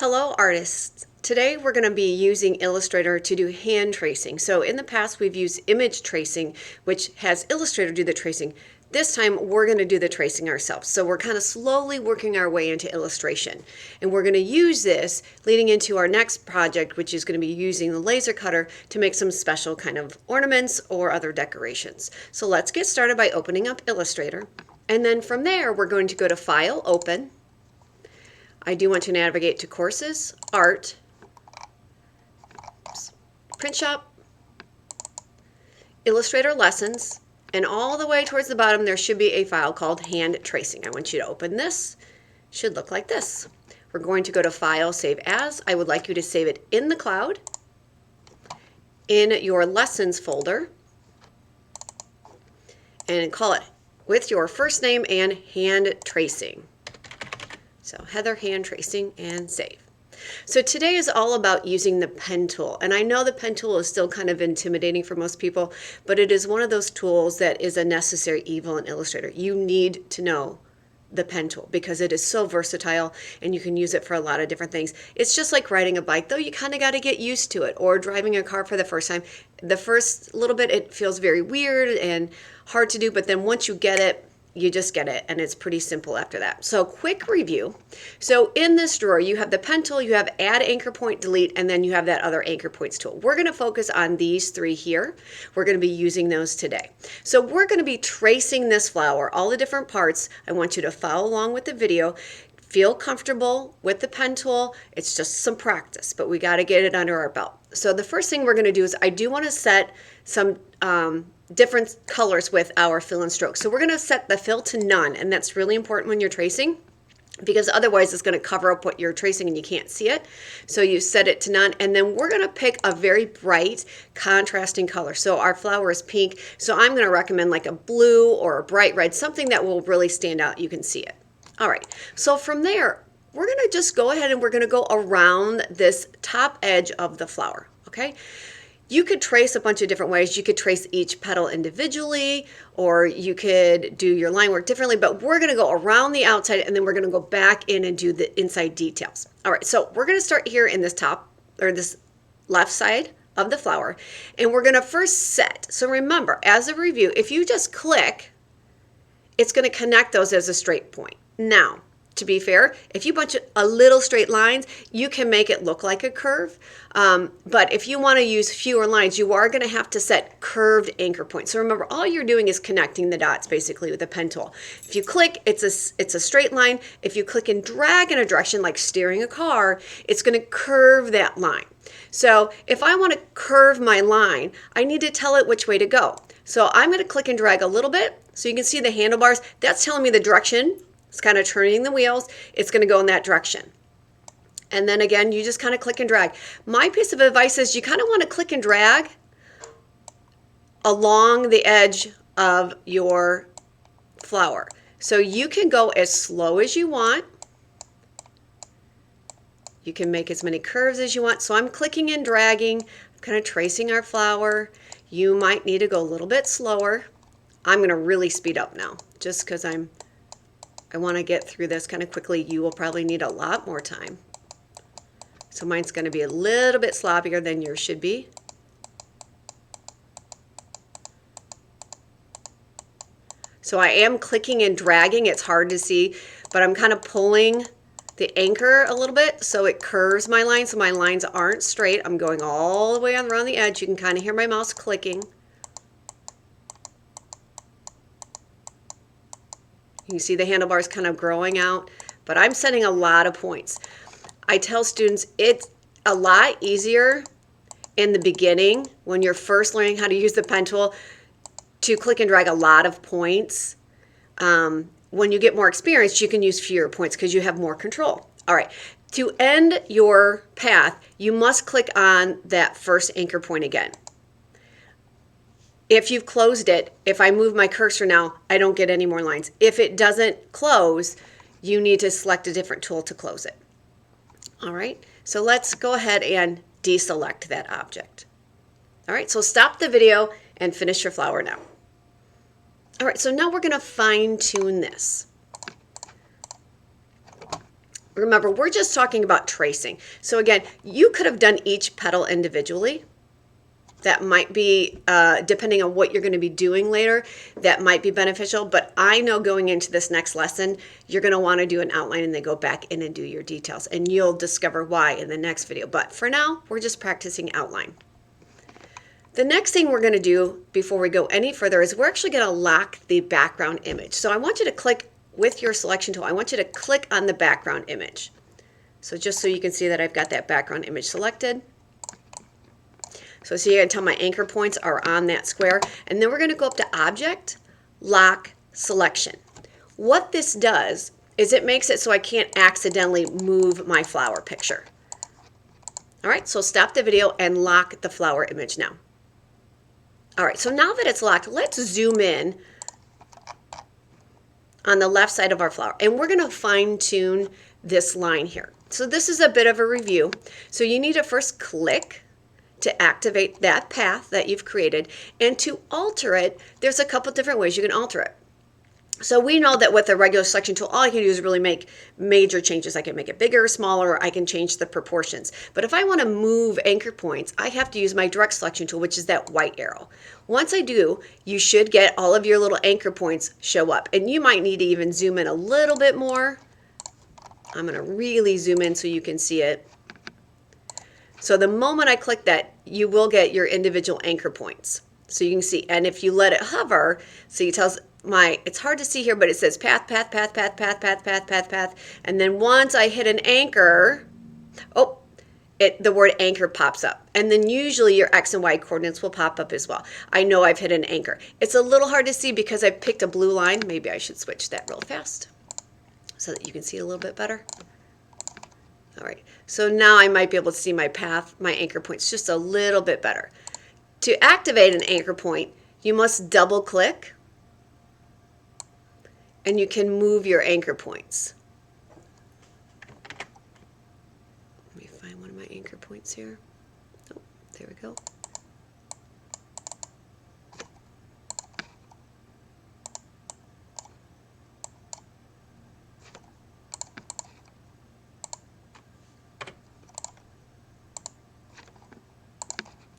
Hello artists! Today we're going to be using Illustrator to do hand tracing. So in the past we've used image tracing, which has Illustrator do the tracing. This time we're going to do the tracing ourselves. So we're kind of slowly working our way into illustration. And we're going to use this leading into our next project, which is going to be using the laser cutter to make some special kind of ornaments or other decorations. So let's get started by opening up Illustrator. And then from there we're going to go to File, Open. I do want to navigate to Courses, Art, Print Shop, Illustrator Lessons, and all the way towards the bottom there should be a file called Hand Tracing. I want you to open this. It should look like this. We're going to go to File, Save As. I would like you to save it in the cloud, in your Lessons folder, and call it with your first name and Hand Tracing. So Heather Hand Tracing and save. So today is all about using the pen tool. And I know the pen tool is still kind of intimidating for most people, but it is one of those tools that is a necessary evil in Illustrator. You need to know the pen tool because it is so versatile and you can use it for a lot of different things. It's just like riding a bike, though. You kind of got to get used to it, or driving a car for the first time. The first little bit it feels very weird and hard to do, but then once you get it, you just get it, and it's pretty simple after that. So quick review. So in this drawer, you have the pen tool, you have add anchor point, delete, and then you have that other anchor points tool. We're going to focus on these three here. We're going to be using those today. So we're going to be tracing this flower, all the different parts. I want you to follow along with the video. Feel comfortable with the pen tool. It's just some practice, but we got to get it under our belt. So the first thing we're going to do is I do want to set some different colors with our fill and stroke. So we're going to set the fill to none, and that's really important when you're tracing because otherwise it's going to cover up what you're tracing and you can't see it. So you set it to none, and then we're going to pick a very bright contrasting color. So our flower is pink, so I'm going to recommend like a blue or a bright red, something that will really stand out. You can see it. All right, so from there we're going to just go ahead and we're going to go around this top edge of the flower. Okay, you could trace a bunch of different ways. You could trace each petal individually, or you could do your line work differently, but we're going to go around the outside and then we're going to go back in and do the inside details. All right, so we're going to start here in this top, or this left side of the flower, and we're going to first set. So remember, as a review, if you just click, it's going to connect those as a straight point. Now, to be fair, if you bunch a little straight lines, you can make it look like a curve. But if you want to use fewer lines, you are going to have to set curved anchor points. So remember, all you're doing is connecting the dots basically with the pen tool. If you click, it's a straight line. If you click and drag in a direction like steering a car, it's going to curve that line. So if I want to curve my line, I need to tell it which way to go. So I'm going to click and drag a little bit so you can see the handlebars. That's telling me the direction. It's kind of turning the wheels. It's going to go in that direction. And then again, you just kind of click and drag. My piece of advice is you kind of want to click and drag along the edge of your flower. So you can go as slow as you want. You can make as many curves as you want. So I'm clicking and dragging, kind of tracing our flower. You might need to go a little bit slower. I'm going to really speed up now just because I want to get through this kind of quickly. You will probably need a lot more time. So mine's going to be a little bit sloppier than yours should be. So I am clicking and dragging. It's hard to see, but I'm kind of pulling the anchor a little bit so it curves my line so my lines aren't straight. I'm going all the way around the edge. You can kind of hear my mouse clicking. You can see the handlebars kind of growing out, but I'm setting a lot of points. I tell students it's a lot easier in the beginning when you're first learning how to use the pen tool to click and drag a lot of points. When you get more experience, you can use fewer points because you have more control. All right, to end your path, you must click on that first anchor point again. If you've closed it, if I move my cursor now, I don't get any more lines. If it doesn't close, you need to select a different tool to close it. All right, so let's go ahead and deselect that object. All right, so stop the video and finish your flower now. All right, so now we're going to fine tune this. Remember, we're just talking about tracing. So again, you could have done each petal individually. That might be, depending on what you're going to be doing later, that might be beneficial. But I know going into this next lesson, you're going to want to do an outline and then go back in and do your details. And you'll discover why in the next video. But for now, we're just practicing outline. The next thing we're going to do before we go any further is we're actually going to lock the background image. So I want you to click with your selection tool. I want you to click on the background image. So just so you can see that I've got that background image selected. So see, I can tell my anchor points are on that square. And then we're going to go up to Object, Lock, Selection. What this does is it makes it so I can't accidentally move my flower picture. All right, so stop the video and lock the flower image now. All right, so now that it's locked, let's zoom in on the left side of our flower. And we're going to fine tune this line here. So this is a bit of a review. So you need to first click to activate that path that you've created. And to alter it, there's a couple different ways you can alter it. So we know that with a regular selection tool, all I can do is really make major changes. I can make it bigger, smaller, I can change the proportions. But if I want to move anchor points, I have to use my direct selection tool, which is that white arrow. Once I do, you should get all of your little anchor points show up. And you might need to even zoom in a little bit more. I'm going to really zoom in so you can see it. So the moment I click that, you will get your individual anchor points. So you can see, and if you let it hover, so it tells it's hard to see here, but it says path, path, path, path, path, path, path, path, path. And then once I hit an anchor, the word anchor pops up. And then usually your X and Y coordinates will pop up as well. I know I've hit an anchor. It's a little hard to see because I've picked a blue line. Maybe I should switch that real fast so that you can see it a little bit better. All right, so now I might be able to see my path, my anchor points just a little bit better. To activate an anchor point, you must double click and you can move your anchor points. Let me find one of my anchor points here. Oh, there we go.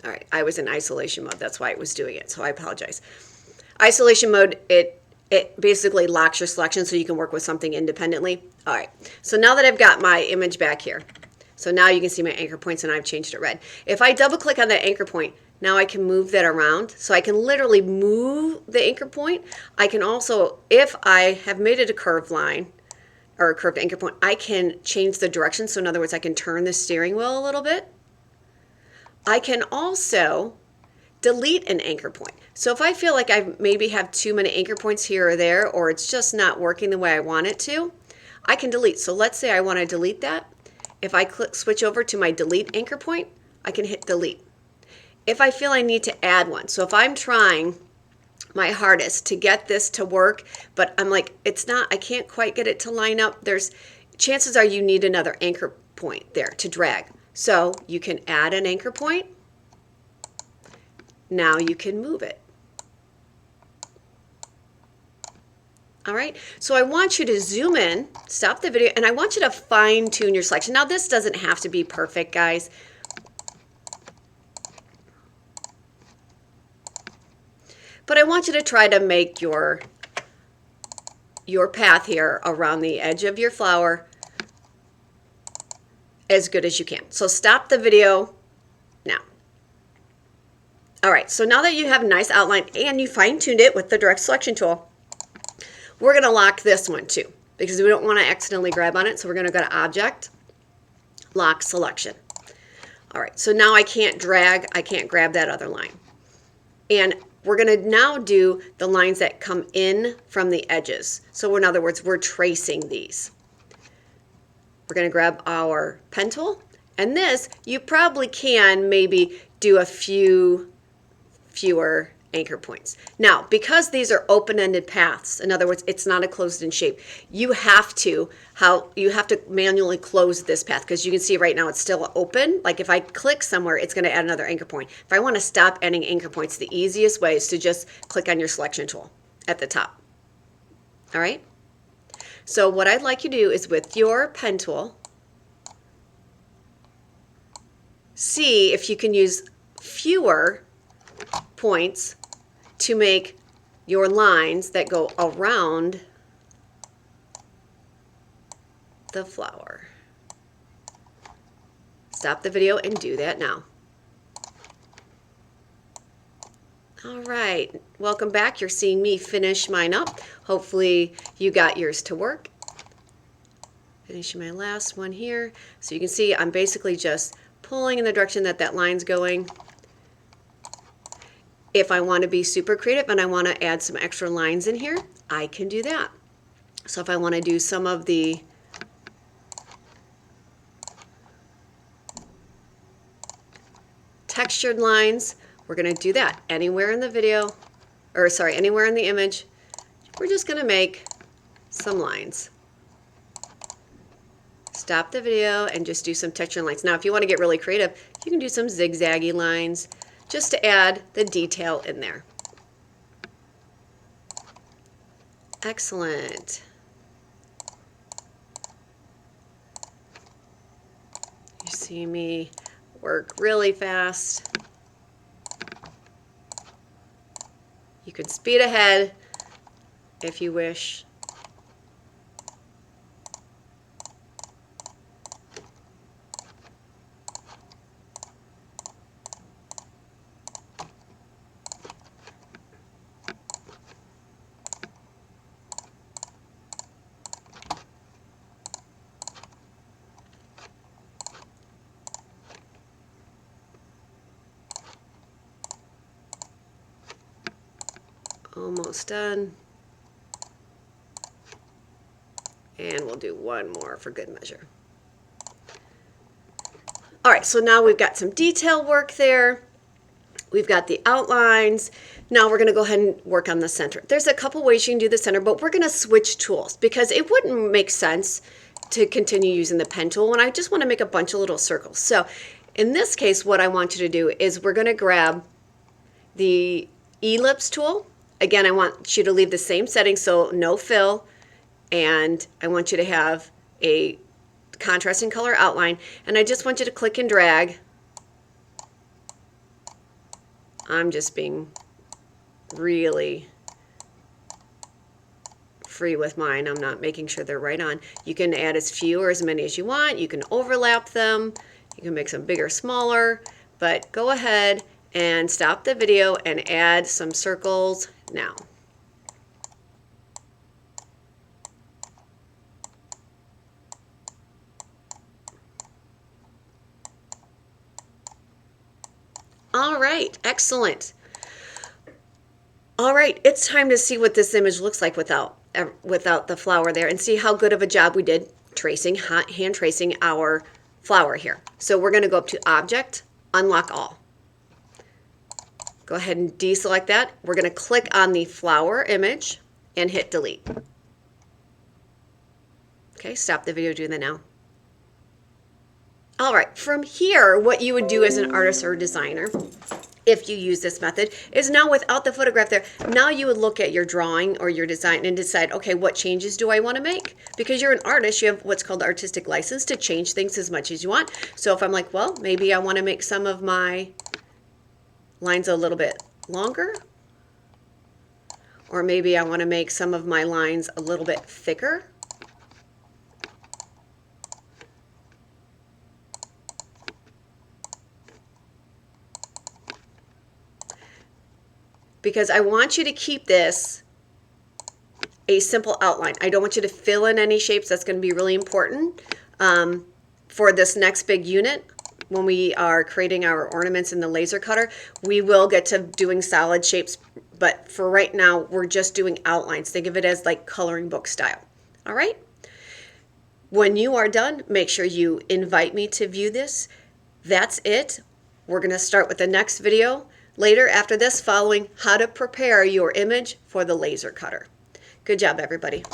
All right, I was in isolation mode. That's why it was doing it, so I apologize. Isolation mode, it basically locks your selection so you can work with something independently. All right, so now that I've got my image back here, so now you can see my anchor points and I've changed it red. If I double click on that anchor point, now I can move that around. So I can literally move the anchor point. I can also, if I have made it a curved line or a curved anchor point, I can change the direction. So in other words, I can turn the steering wheel a little bit. I can also delete an anchor point. So if I feel like I maybe have too many anchor points here or there, or it's just not working the way I want it to, I can delete. So let's say I want to delete that. If I switch over to my delete anchor point, I can hit delete. If I feel I need to add one, so if I'm trying my hardest to get this to work, but I'm like, I can't quite get it to line up, chances are you need another anchor point there to drag. So you can add an anchor point. Now you can move it. All right, so I want you to zoom in, stop the video, and I want you to fine tune your selection. Now this doesn't have to be perfect, guys. But I want you to try to make your path here around the edge of your flower as good as you can. So stop the video now. All right, so now that you have a nice outline and you fine-tuned it with the direct selection tool, we're gonna lock this one too because we don't wanna accidentally grab on it. So we're gonna go to Object, Lock Selection. All right, so now I can't grab that other line. And we're gonna now do the lines that come in from the edges. So in other words, we're tracing these. We're going to grab our pen tool, and this, you probably can maybe do a fewer anchor points. Now, because these are open-ended paths, in other words, it's not a closed-in shape, you have to manually close this path because you can see right now it's still open. Like if I click somewhere, it's going to add another anchor point. If I want to stop adding anchor points, the easiest way is to just click on your selection tool at the top. All right? So what I'd like you to do is with your pen tool, see if you can use fewer points to make your lines that go around the flower. Stop the video and do that now. All right, welcome back. You're seeing me finish mine up. Hopefully you got yours to work. Finishing my last one here. So you can see I'm basically just pulling in the direction that that line's going. If I want to be super creative and I want to add some extra lines in here, I can do that. So if I want to do some of the textured lines, we're going to do that anywhere in the video, or sorry, anywhere in the image. We're just going to make some lines. Stop the video and just do some texture lines. Now, if you want to get really creative, you can do some zigzaggy lines just to add the detail in there. Excellent. You see me work really fast. You can speed ahead if you wish. Almost done. And we'll do one more for good measure. All right, so now we've got some detail work there. We've got the outlines. Now we're going to go ahead and work on the center. There's a couple ways you can do the center, but we're going to switch tools because it wouldn't make sense to continue using the pen tool when I just want to make a bunch of little circles. So in this case, what I want you to do is we're going to grab the ellipse tool. Again, I want you to leave the same setting, so no fill, and I want you to have a contrasting color outline, and I just want you to click and drag. I'm just being really free with mine. I'm not making sure they're right on. You can add as few or as many as you want. You can overlap them. You can make some bigger, smaller, but go ahead and stop the video and add some circles now. All right, excellent. All right, it's time to see what this image looks like without the flower there and see how good of a job we did tracing, hand tracing our flower here. So we're going to go up to Object, Unlock All. Go ahead and deselect that. We're going to click on the flower image and hit delete. Okay, stop the video doing that now. All right, from here, what you would do as an artist or designer, if you use this method, is now without the photograph there, now you would look at your drawing or your design and decide, okay, what changes do I want to make? Because you're an artist, you have what's called artistic license to change things as much as you want. So if I'm like, well, maybe I want to make some of my lines a little bit longer, or maybe I want to make some of my lines a little bit thicker. Because I want you to keep this a simple outline. I don't want you to fill in any shapes. That's going to be really important for this next big unit. When we are creating our ornaments in the laser cutter, we will get to doing solid shapes, but for right now, we're just doing outlines. Think of it as like coloring book style. All right? When you are done, make sure you invite me to view this. That's it. We're going to start with the next video later after this, following how to prepare your image for the laser cutter. Good job, everybody.